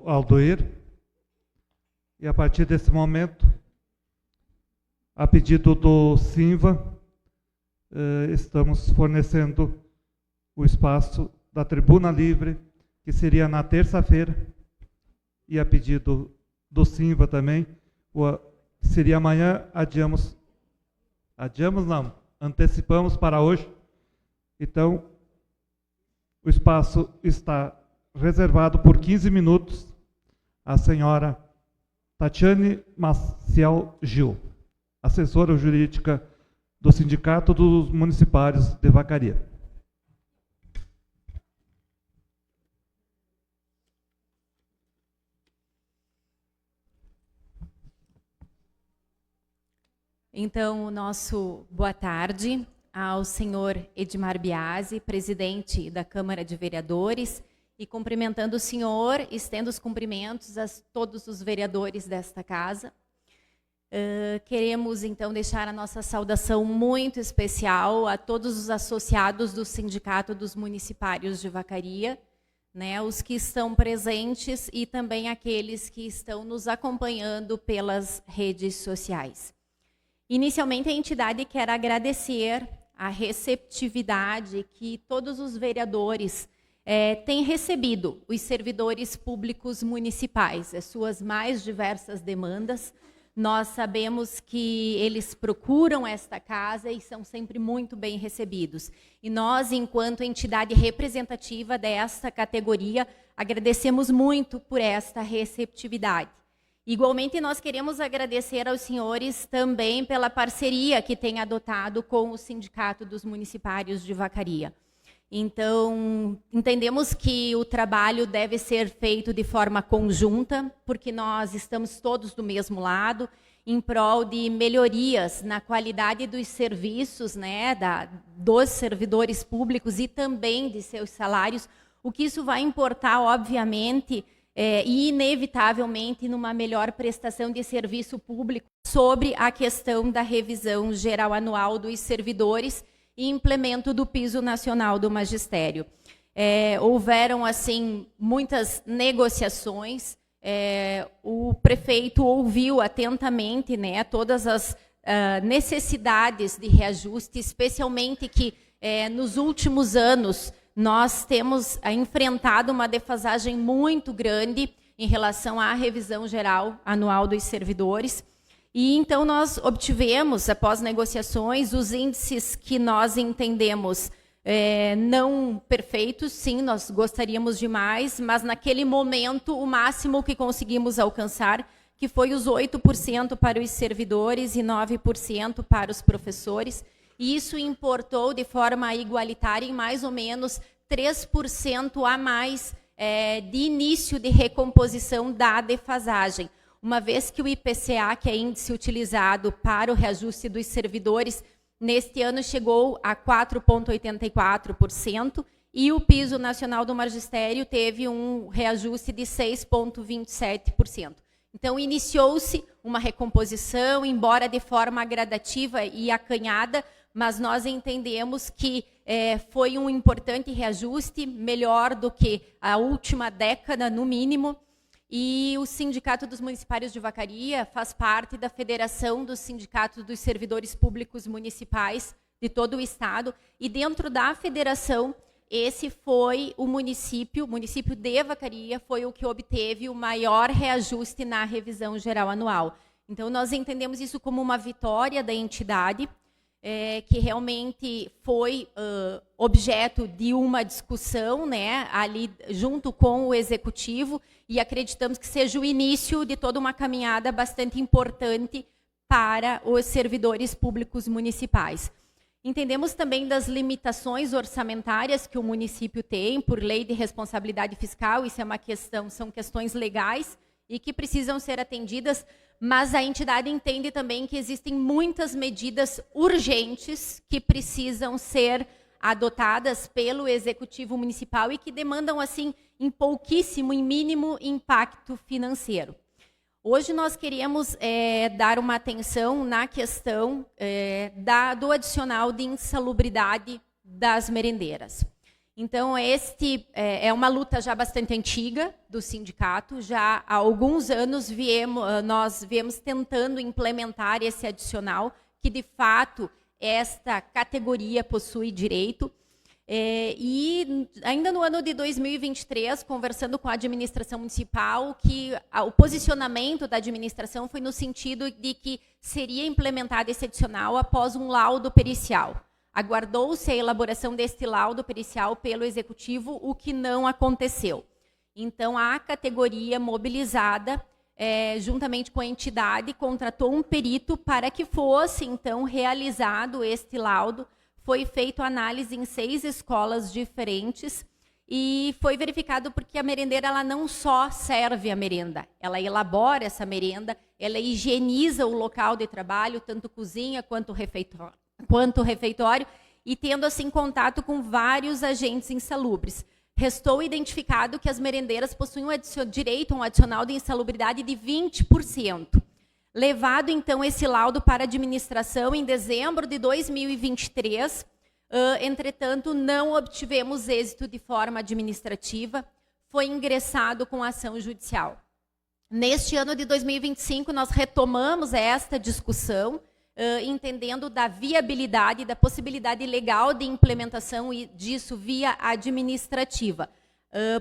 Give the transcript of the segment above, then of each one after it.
Aldoir, e a partir desse momento, a pedido do Simva, estamos fornecendo o espaço da Tribuna Livre, que seria na terça-feira, e a pedido do Simva também, seria amanhã, antecipamos para hoje. Então, o espaço está reservado por 15 minutos à senhora Tatiane Maciel Gil, assessora jurídica do Sindicato dos Municipários de Vacaria. Então, nosso boa tarde ao senhor Edmar Biasi, presidente da Câmara de Vereadores, e cumprimentando o senhor, estendo os cumprimentos a todos os vereadores desta casa. Queremos, então, deixar a nossa saudação muito especial a todos os associados do Sindicato dos Municipários de Vacaria, né, os que estão presentes e também aqueles que estão nos acompanhando pelas redes sociais. Inicialmente, a entidade quer agradecer a receptividade que todos os vereadores têm recebido, os servidores públicos municipais, as suas mais diversas demandas. Nós sabemos que eles procuram esta casa e são sempre muito bem recebidos. E nós, enquanto entidade representativa desta categoria, agradecemos muito por esta receptividade. Igualmente, nós queremos agradecer aos senhores também pela parceria que têm adotado com o Sindicato dos Municipários de Vacaria. Então, entendemos que o trabalho deve ser feito de forma conjunta, porque nós estamos todos do mesmo lado, em prol de melhorias na qualidade dos serviços, né, dos servidores públicos e também de seus salários, o que isso vai importar, obviamente, e inevitavelmente numa melhor prestação de serviço público sobre a questão da revisão geral anual dos servidores e implemento do piso nacional do magistério. Houveram, assim, muitas negociações, o prefeito ouviu atentamente, né, todas as necessidades de reajuste, especialmente que nos últimos anos nós temos enfrentado uma defasagem muito grande em relação à revisão geral anual dos servidores. E então nós obtivemos, após negociações, os índices que nós entendemos não perfeitos. Sim, nós gostaríamos de mais, mas naquele momento o máximo que conseguimos alcançar, que foi os 8% para os servidores e 9% para os professores. E isso importou de forma igualitária em mais ou menos 3% a mais de início de recomposição da defasagem. Uma vez que o IPCA, que é índice utilizado para o reajuste dos servidores, neste ano chegou a 4,84%, e o piso nacional do magistério teve um reajuste de 6,27%. Então, iniciou-se uma recomposição, embora de forma gradativa e acanhada, mas nós entendemos que foi um importante reajuste, melhor do que a última década, no mínimo. E o Sindicato dos Municipários de Vacaria faz parte da Federação dos Sindicatos dos Servidores Públicos Municipais de todo o Estado. E dentro da federação, esse foi o município de Vacaria, foi o que obteve o maior reajuste na revisão geral anual. Então, nós entendemos isso como uma vitória da entidade, que realmente foi objeto de uma discussão, né, ali junto com o Executivo, e acreditamos que seja o início de toda uma caminhada bastante importante para os servidores públicos municipais. Entendemos também das limitações orçamentárias que o município tem por lei de responsabilidade fiscal, isso é uma questão, são questões legais e que precisam ser atendidas, mas a entidade entende também que existem muitas medidas urgentes que precisam ser adotadas pelo Executivo Municipal e que demandam, assim, em pouquíssimo, em mínimo impacto financeiro. Hoje nós queríamos dar uma atenção na questão do adicional de insalubridade das merendeiras. Então, este é uma luta já bastante antiga do sindicato. Já há alguns anos nós viemos tentando implementar esse adicional, que de fato esta categoria possui direito. E ainda no ano de 2023, conversando com a administração municipal, que o posicionamento da administração foi no sentido de que seria implementado esse adicional após um laudo pericial. Aguardou-se a elaboração deste laudo pericial pelo Executivo, o que não aconteceu. Então, a categoria mobilizada, juntamente com a entidade, contratou um perito para que fosse, então, realizado este laudo. Foi feita análise em 6 escolas diferentes e foi verificado porque a merendeira ela não só serve a merenda, ela elabora essa merenda, ela higieniza o local de trabalho, tanto cozinha quanto refeitório, e tendo assim contato com vários agentes insalubres. Restou identificado que as merendeiras possuem direito a um adicional de insalubridade de 20%. Levado, então, esse laudo para a administração em dezembro de 2023, entretanto, não obtivemos êxito de forma administrativa, foi ingressado com ação judicial. Neste ano de 2025, nós retomamos esta discussão, entendendo da viabilidade, da possibilidade legal de implementação disso via administrativa.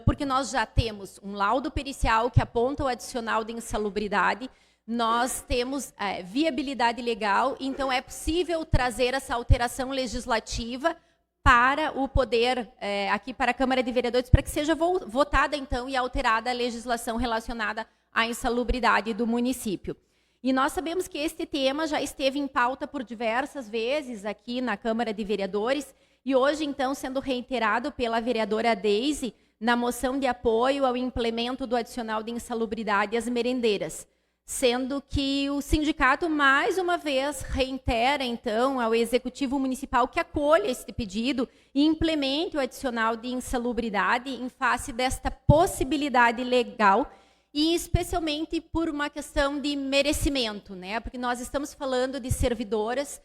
Porque nós já temos um laudo pericial que aponta o adicional de insalubridade, nós temos viabilidade legal, então é possível trazer essa alteração legislativa para o poder, aqui para a Câmara de Vereadores, para que seja votada, então, e alterada a legislação relacionada à insalubridade do município. E nós sabemos que este tema já esteve em pauta por diversas vezes aqui na Câmara de Vereadores, e hoje, então, sendo reiterado pela vereadora Deise, na moção de apoio ao implemento do adicional de insalubridade às merendeiras. Sendo que o sindicato, mais uma vez, reitera, então, ao Executivo Municipal que acolha este pedido e implemente o adicional de insalubridade em face desta possibilidade legal e especialmente por uma questão de merecimento, né? Porque nós estamos falando de servidoras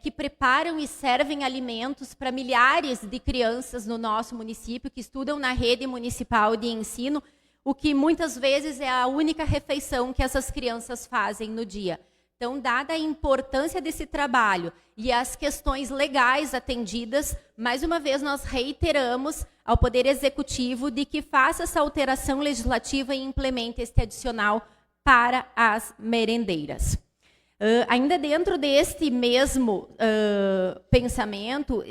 que preparam e servem alimentos para milhares de crianças no nosso município que estudam na rede municipal de ensino, o que muitas vezes é a única refeição que essas crianças fazem no dia. Então, dada a importância desse trabalho e as questões legais atendidas, mais uma vez nós reiteramos ao Poder Executivo de que faça essa alteração legislativa e implemente este adicional para as merendeiras. Ainda dentro deste mesmo pensamento,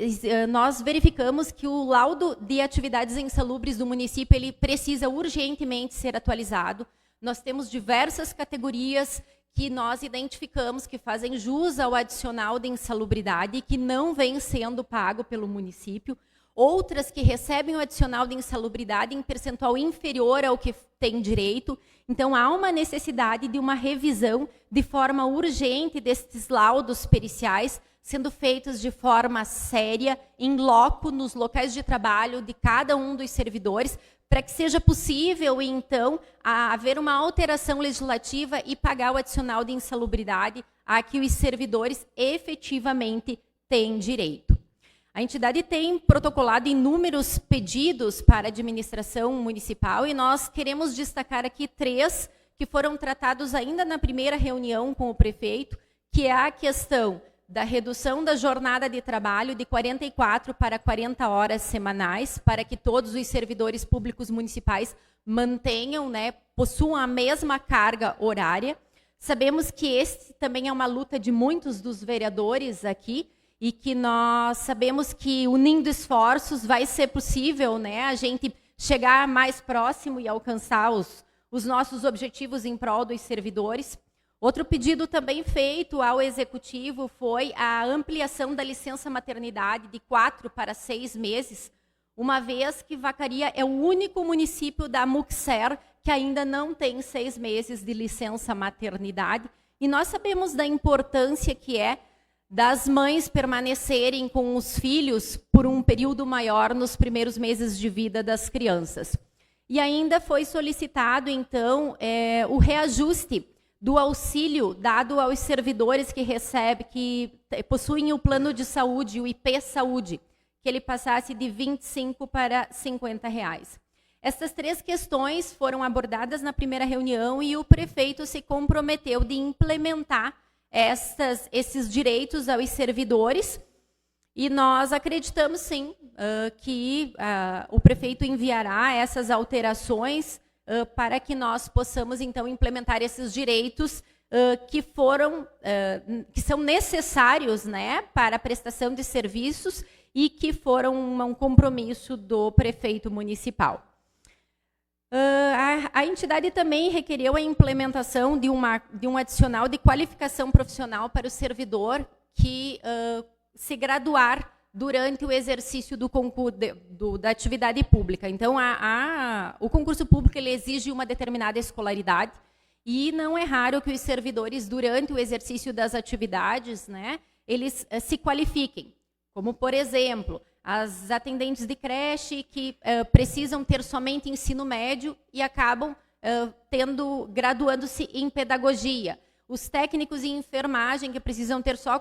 nós verificamos que o laudo de atividades insalubres do município ele precisa urgentemente ser atualizado. Nós temos diversas categorias que nós identificamos que fazem jus ao adicional de insalubridade e que não vem sendo pago pelo município. Outras que recebem o adicional de insalubridade em percentual inferior ao que tem direito. Então, há uma necessidade de uma revisão de forma urgente destes laudos periciais, sendo feitos de forma séria, em loco, nos locais de trabalho de cada um dos servidores, para que seja possível, então, haver uma alteração legislativa e pagar o adicional de insalubridade a que os servidores efetivamente têm direito. A entidade tem protocolado inúmeros pedidos para a administração municipal e nós queremos destacar aqui 3 que foram tratados ainda na primeira reunião com o prefeito, que é a questão da redução da jornada de trabalho de 44 para 40 horas semanais, para que todos os servidores públicos municipais mantenham, possuam a mesma carga horária. Sabemos que esse também é uma luta de muitos dos vereadores aqui, e que nós sabemos que, unindo esforços, vai ser possível a gente chegar mais próximo e alcançar os nossos objetivos em prol dos servidores. Outro pedido também feito ao Executivo foi a ampliação da licença maternidade de 4 para 6 meses, uma vez que Vacaria é o único município da MUCSER que ainda não tem 6 meses de licença maternidade. E nós sabemos da importância que é das mães permanecerem com os filhos por um período maior nos primeiros meses de vida das crianças. E ainda foi solicitado, então, o reajuste do auxílio dado aos servidores que possuem o plano de saúde, o IP Saúde, que ele passasse de R$ 25 para R$ 50. Essas 3 questões foram abordadas na primeira reunião e o prefeito se comprometeu de implementar esses direitos aos servidores. E nós acreditamos, sim, que o prefeito enviará essas alterações para que nós possamos, então, implementar esses direitos que são necessários, né, para a prestação de serviços e que foram um compromisso do prefeito municipal. A entidade também requereu a implementação de um adicional de qualificação profissional para o servidor que se graduar durante o exercício do concurso da atividade pública. Então, o concurso público ele exige uma determinada escolaridade e não é raro que os servidores, durante o exercício das atividades, né, eles se qualifiquem. Como, por exemplo, as atendentes de creche que precisam ter somente ensino médio e acabam graduando-se em pedagogia. Os técnicos em enfermagem, que precisam ter só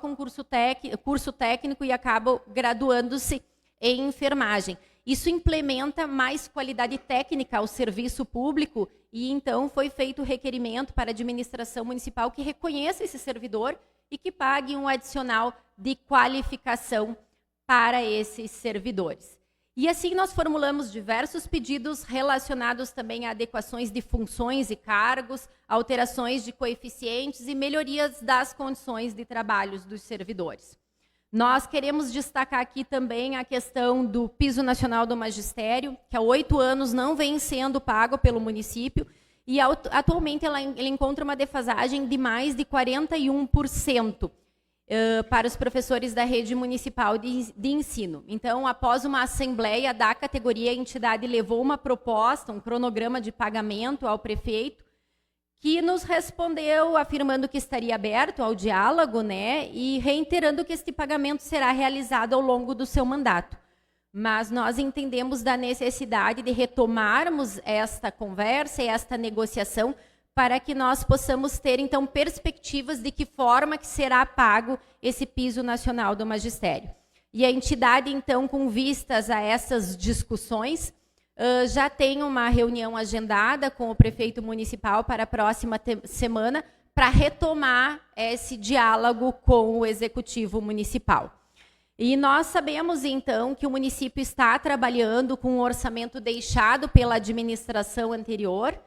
curso técnico e acabam graduando-se em enfermagem. Isso implementa mais qualidade técnica ao serviço público e, então, foi feito o requerimento para a administração municipal que reconheça esse servidor e que pague um adicional de qualificação para esses servidores. E assim nós formulamos diversos pedidos relacionados também a adequações de funções e cargos, alterações de coeficientes e melhorias das condições de trabalho dos servidores. Nós queremos destacar aqui também a questão do piso nacional do magistério, que há 8 anos não vem sendo pago pelo município, e atualmente ele encontra uma defasagem de mais de 41%. Para os professores da rede municipal de ensino. Então, após uma assembleia da categoria, a entidade levou uma proposta, um cronograma de pagamento ao prefeito, que nos respondeu afirmando que estaria aberto ao diálogo, né, e reiterando que este pagamento será realizado ao longo do seu mandato. Mas nós entendemos da necessidade de retomarmos esta conversa e esta negociação para que nós possamos ter, então, perspectivas de que forma que será pago esse piso nacional do magistério. E a entidade, então, com vistas a essas discussões, já tem uma reunião agendada com o prefeito municipal para a próxima semana para retomar esse diálogo com o executivo municipal. E nós sabemos, então, que o município está trabalhando com um orçamento deixado pela administração anterior,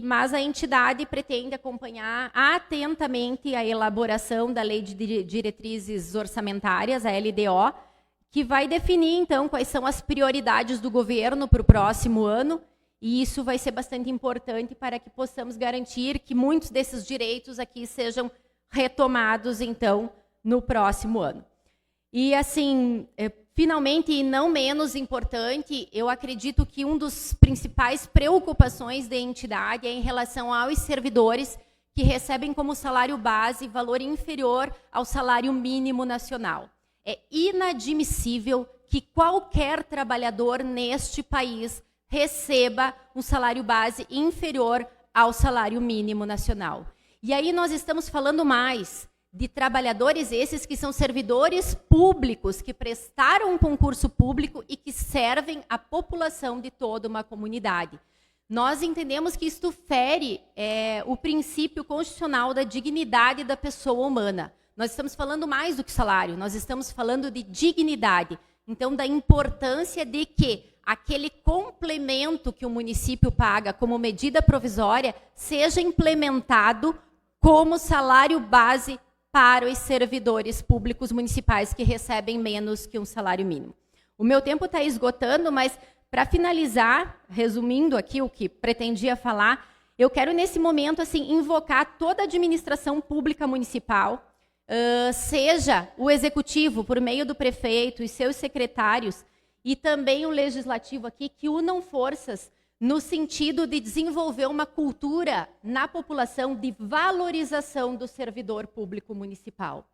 mas a entidade pretende acompanhar atentamente a elaboração da Lei de Diretrizes Orçamentárias, a LDO, que vai definir, então, quais são as prioridades do governo para o próximo ano, e isso vai ser bastante importante para que possamos garantir que muitos desses direitos aqui sejam retomados, então, no próximo ano. E, assim, finalmente, e não menos importante, eu acredito que uma das principais preocupações da entidade é em relação aos servidores que recebem como salário base valor inferior ao salário mínimo nacional. É inadmissível que qualquer trabalhador neste país receba um salário base inferior ao salário mínimo nacional. E aí nós estamos falando mais de trabalhadores esses que são servidores públicos, que prestaram um concurso público e que servem a população de toda uma comunidade. Nós entendemos que isto fere o princípio constitucional da dignidade da pessoa humana. Nós estamos falando mais do que salário, nós estamos falando de dignidade. Então, da importância de que aquele complemento que o município paga como medida provisória seja implementado como salário base para os servidores públicos municipais que recebem menos que um salário mínimo. O meu tempo está esgotando, mas para finalizar, resumindo aqui o que pretendia falar, eu quero nesse momento assim invocar toda a administração pública municipal, seja o executivo por meio do prefeito e seus secretários e também o legislativo aqui, que unam forças no sentido de desenvolver uma cultura na população de valorização do servidor público municipal.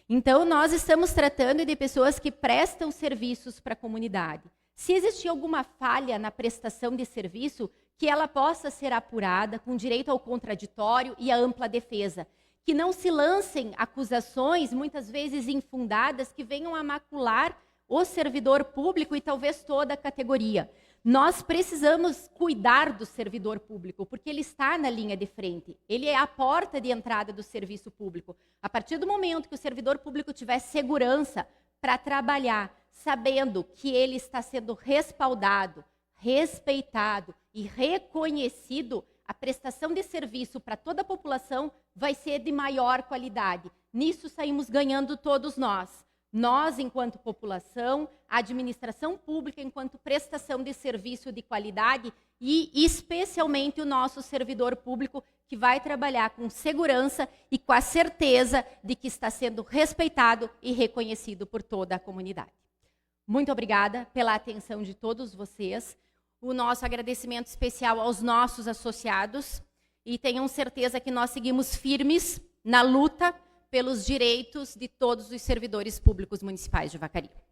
Então, nós estamos tratando de pessoas que prestam serviços para a comunidade. Se existir alguma falha na prestação de serviço, que ela possa ser apurada com direito ao contraditório e à ampla defesa. Que não se lancem acusações, muitas vezes infundadas, que venham a macular o servidor público e talvez toda a categoria. Nós precisamos cuidar do servidor público, porque ele está na linha de frente. Ele é a porta de entrada do serviço público. A partir do momento que o servidor público tiver segurança para trabalhar, sabendo que ele está sendo respaldado, respeitado e reconhecido, a prestação de serviço para toda a população vai ser de maior qualidade. Nisso saímos ganhando todos nós. Nós, enquanto população, a administração pública, enquanto prestação de serviço de qualidade e, especialmente, o nosso servidor público, que vai trabalhar com segurança e com a certeza de que está sendo respeitado e reconhecido por toda a comunidade. Muito obrigada pela atenção de todos vocês. O nosso agradecimento especial aos nossos associados e tenham certeza que nós seguimos firmes na luta pelos direitos de todos os servidores públicos municipais de Vacaria.